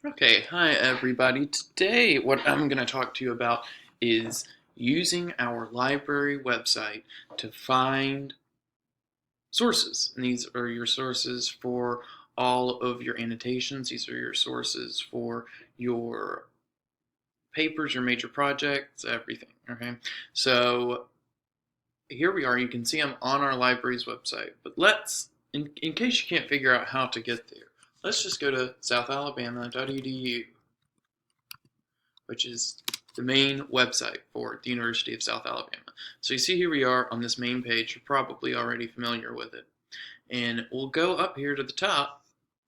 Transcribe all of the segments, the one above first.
Okay, hi everybody. Today, what I'm going to talk to you about is using our library website to find sources. And these are your sources for all of your annotations, these are your sources for your papers, your major projects, everything. Okay, so here we are. You can see I'm on our library's website, but in case you can't figure out how to get there, let's just go to southalabama.edu, which is the main website for the University of South Alabama. So you see here we are on this main page. You're probably already familiar with it. And we'll go up here to the top,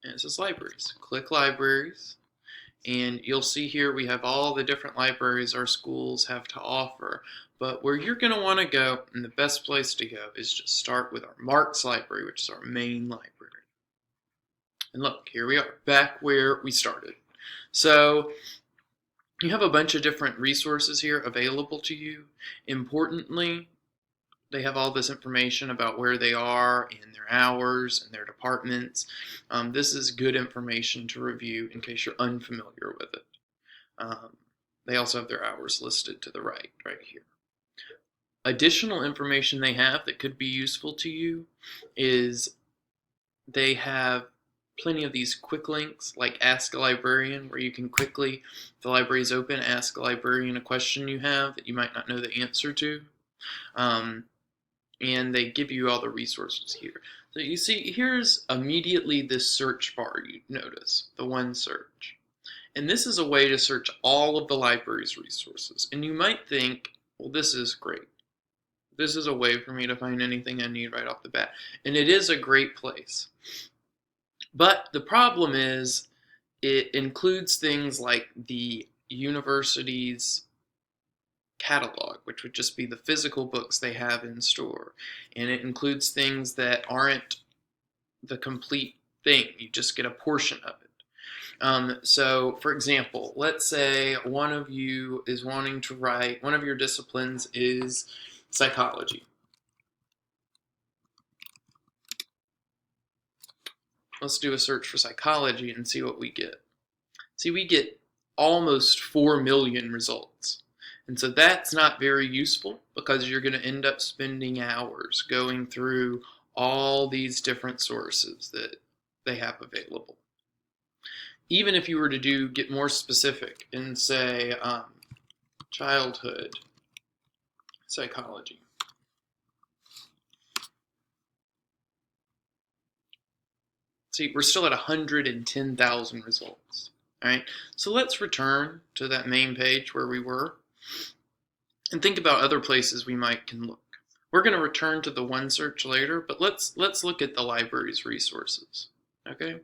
and it says libraries. Click libraries, and you'll see here we have all the different libraries our schools have to offer. But where you're going to want to go, and the best place to go, is just start with our Marks Library, which is our main library. And look, here we are, back where we started. So you have a bunch of different resources here available to you. Importantly, they have all this information about where they are and their hours and their departments. This is good information to review in case you're unfamiliar with it. Um, they also have their hours listed to the right here. Additional information they have that could be useful to you is they have plenty of these quick links like Ask a Librarian, where you can quickly, if the library is open, ask a librarian a question you have that you might not know the answer to. And they give you all the resources here. So you see, here's immediately this search bar you notice, the one search. And this is a way to search all of the library's resources. And you might think, well, this is great. This is a way for me to find anything I need right off the bat. And it is a great place. But the problem is it includes things like the university's catalog, which would just be the physical books they have in store. And it includes things that aren't the complete thing. You just get a portion of it. So, for example, let's say one of you is wanting to write, one of your disciplines is psychology. Let's do a search for psychology and see what we get. See, we get almost 4 million results. And so that's not very useful because you're going to end up spending hours going through all these different sources that they have available. Even if you were to get more specific and say childhood psychology. See, we're still at 110,000 results. All right, so let's return to that main page where we were and think about other places we can look. We're going to return to the one search later, but let's look at the library's resources. Okay,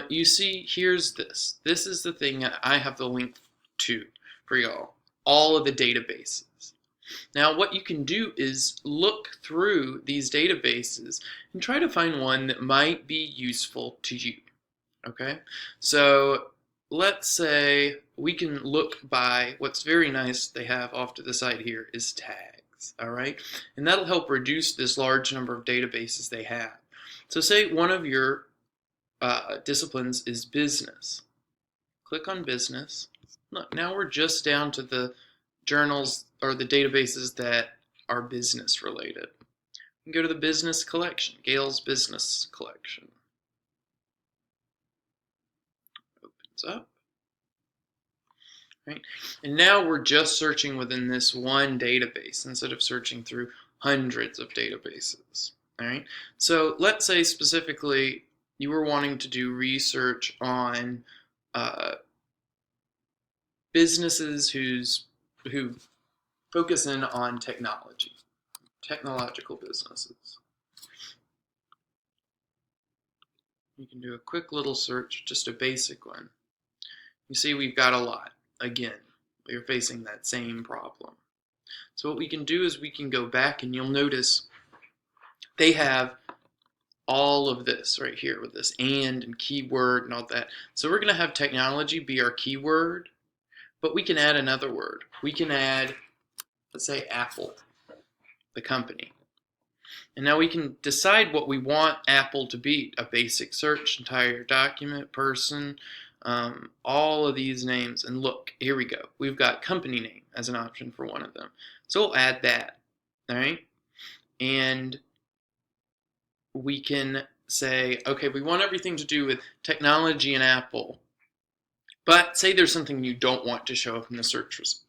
you see, here's this. This is the thing that I have the link to for y'all. All of the databases. Now, what you can do is look through these databases and try to find one that might be useful to you. Okay, so let's say we can look by what's very nice they have off to the side here is tags. All right, and that'll help reduce this large number of databases they have. So say one of your disciplines is business. Click on business. Look, now we're just down to the journals or the databases that are business related. You can go to the business collection, Gale's business collection. Opens up. Right? And now we're just searching within this one database instead of searching through hundreds of databases. All right? So let's say specifically you were wanting to do research on businesses who focus in on technology, technological businesses. You can do a quick little search, just a basic one. You see we've got a lot. Again, we're facing that same problem. So what we can do is we can go back and you'll notice they have all of this right here with this and keyword and all that. So we're going to have technology be our keyword, but we can add another word. We can add, let's say, Apple, the company. And now we can decide what we want Apple to be. A basic search, entire document, person, all of these names, and look, here we go. We've got company name as an option for one of them. So we'll add that, all right? And we can say, okay, we want everything to do with technology and Apple, but say there's something you don't want to show up in the search results.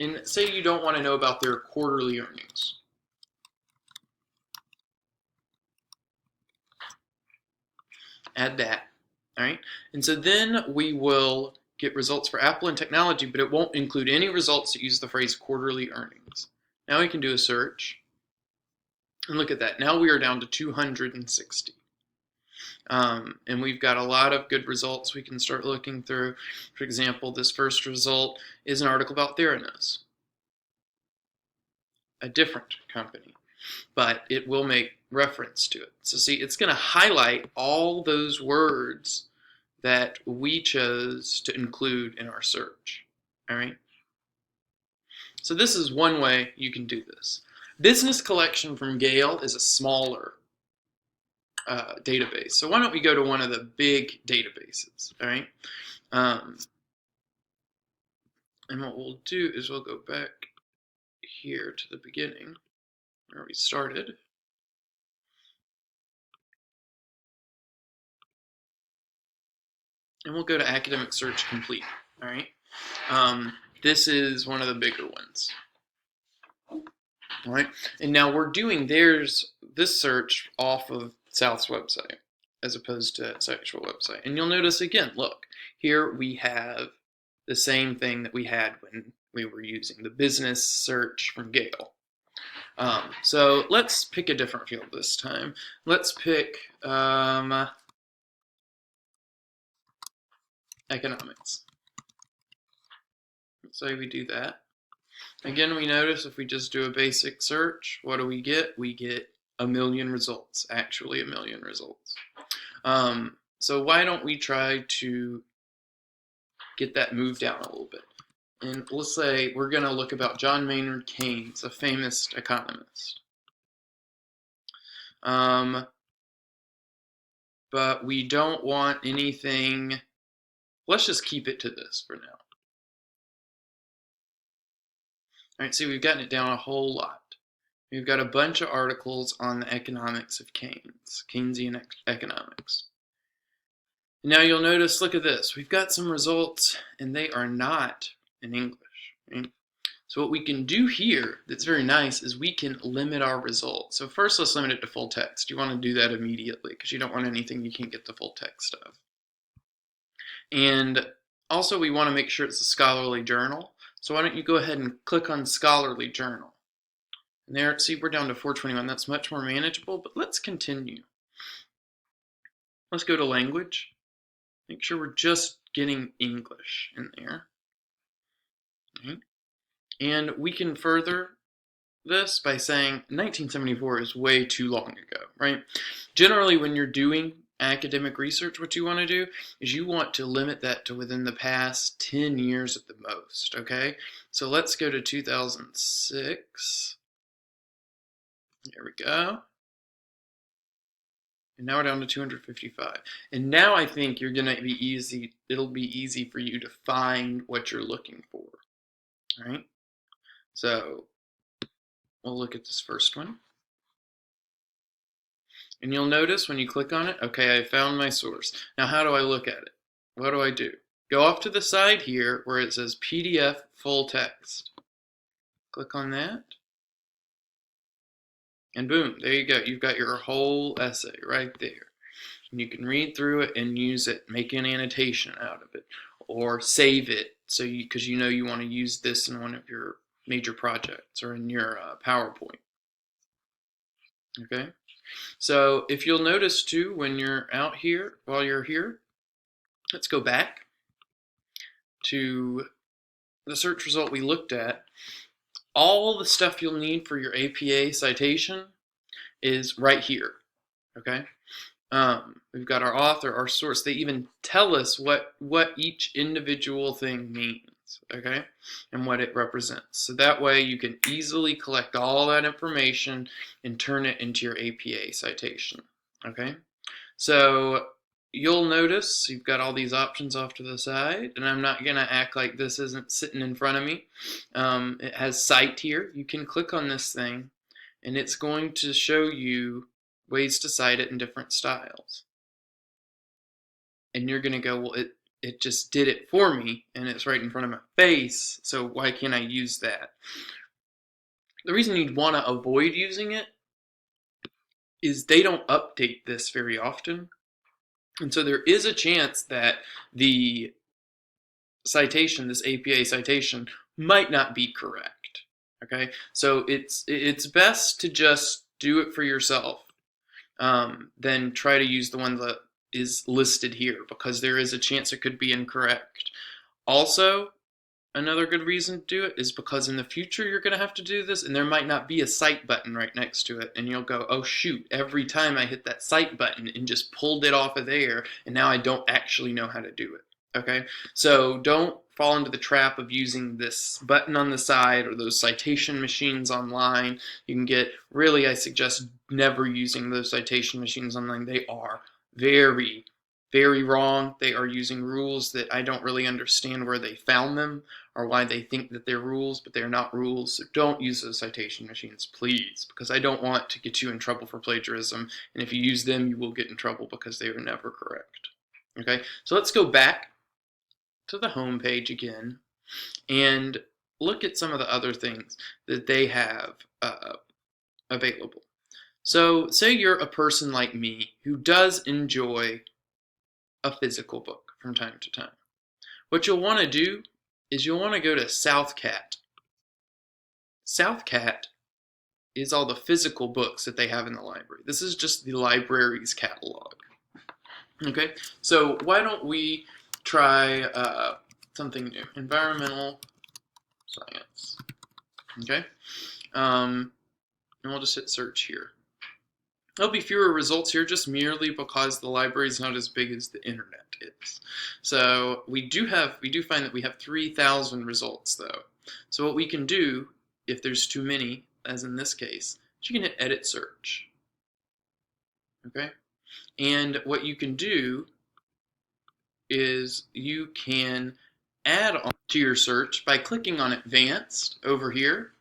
And say you don't want to know about their quarterly earnings. Add that, all right? And so then we will get results for Apple and technology, but it won't include any results that use the phrase quarterly earnings. Now we can do a search, and look at that. Now we are down to 260. And we've got a lot of good results we can start looking through. For example, this first result is an article about Theranos, a different company, but it will make reference to it. So see, it's going to highlight all those words that we chose to include in our search. All right. So this is one way you can do this. Business Collection from Gale is a smaller database. So why don't we go to one of the big databases, all right? And what we'll do is we'll go back here to the beginning where we started. And we'll go to Academic Search Complete, all right? This is one of the bigger ones. All right, and now we're doing this search off of South's website as opposed to its actual website. And you'll notice again, look, here we have the same thing that we had when we were using the business search from Gale. So let's pick a different field this time. Let's pick economics. So we do that. Again, we notice if we just do a basic search, what do we get? We get 1 million results, actually 1 million results. So why don't we try to get that moved down a little bit? And let's say we're going to look about John Maynard Keynes, a famous economist. But we don't want anything, let's just keep it to this for now. All right, see, we've gotten it down a whole lot. We've got a bunch of articles on the economics of Keynes, Keynesian economics. Now you'll notice, look at this. We've got some results, and they are not in English. Right? So what we can do here that's very nice is we can limit our results. So first, let's limit it to full text. You want to do that immediately because you don't want anything you can't get the full text of. And also, we want to make sure it's a scholarly journal. So why don't you go ahead and click on Scholarly Journal. And there, see, we're down to 421. That's much more manageable, but let's continue. Let's go to language. Make sure we're just getting English in there. Okay. And we can further this by saying 1974 is way too long ago, right? Generally, when you're doing academic research, what you want to do is you want to limit that to within the past 10 years at the most, okay? So let's go to 2006. There we go. And now we're down to 255. And now I think you're going to be easy, it'll be easy for you to find what you're looking for, all right? So we'll look at this first one. And you'll notice when you click on it, okay, I found my source. Now, how do I look at it? What do I do? Go off to the side here where it says PDF full text. Click on that. And boom, there you go. You've got your whole essay right there. And you can read through it and use it, make an annotation out of it, or save it so because you know you want to use this in one of your major projects or in your PowerPoint. Okay? So if you'll notice too, when you're out here, while you're here, let's go back to the search result we looked at. All the stuff you'll need for your APA citation is right here, okay? We've got our author, our source. They even tell us what each individual thing means, okay? And what it represents. So that way you can easily collect all that information and turn it into your APA citation, okay? So you'll notice you've got all these options off to the side, and I'm not gonna act like this isn't sitting in front of me. It has cite here. You can click on this thing, and it's going to show you ways to cite it in different styles. And you're gonna go, well, it just did it for me, and it's right in front of my face, so why can't I use that? The reason you'd want to avoid using it is they don't update this very often. And so there is a chance that the citation, this APA citation, might not be correct. Okay, so it's best to just do it for yourself, than try to use the one that is listed here, because there is a chance it could be incorrect. Also, another good reason to do it is because in the future you're going to have to do this, and there might not be a cite button right next to it, and you'll go, oh shoot, every time I hit that cite button and just pulled it off of there, and now I don't actually know how to do it. Okay, so don't fall into the trap of using this button on the side or those citation machines online. You can get, really, I suggest never using those citation machines online. They are very, very wrong. They are using rules that I don't really understand where they found them or why they think that they're rules, but they're not rules. So don't use those citation machines, please, because I don't want to get you in trouble for plagiarism. And if you use them, you will get in trouble because they are never correct. Okay, so let's go back to the home page again and look at some of the other things that they have available. So say you're a person like me who does enjoy a physical book from time to time. What you'll want to do is you'll want to go to Southcat. Southcat is all the physical books that they have in the library. This is just the library's catalog. Okay, so why don't we try something new? Environmental science. Okay, and we'll just hit search here. There'll be fewer results here just merely because the library is not as big as the internet is. So we do find that we have 3,000 results though. So what we can do, if there's too many, as in this case, is you can hit edit search. Okay? And what you can do is you can add on to your search by clicking on advanced over here.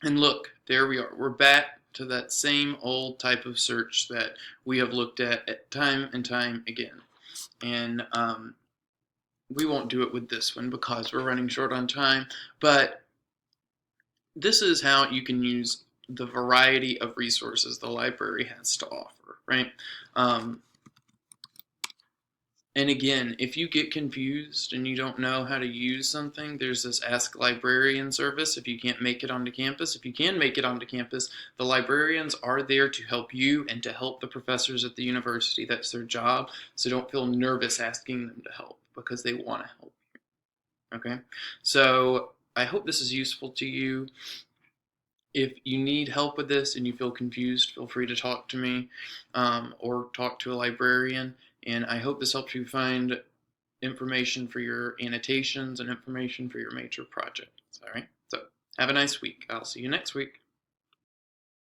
And look, there we are. We're back to that same old type of search that we have looked at time and time again. And we won't do it with this one because we're running short on time, but this is how you can use the variety of resources the library has to offer, right? And again, if you get confused and you don't know how to use something, there's this Ask Librarian service if you can't make it onto campus. If you can make it onto campus, the librarians are there to help you and to help the professors at the university. That's their job, so don't feel nervous asking them to help because they want to help you. Okay? So I hope this is useful to you. If you need help with this and you feel confused, feel free to talk to me or talk to a librarian. And I hope this helps you find information for your annotations and information for your major projects. All right, so have a nice week. I'll see you next week.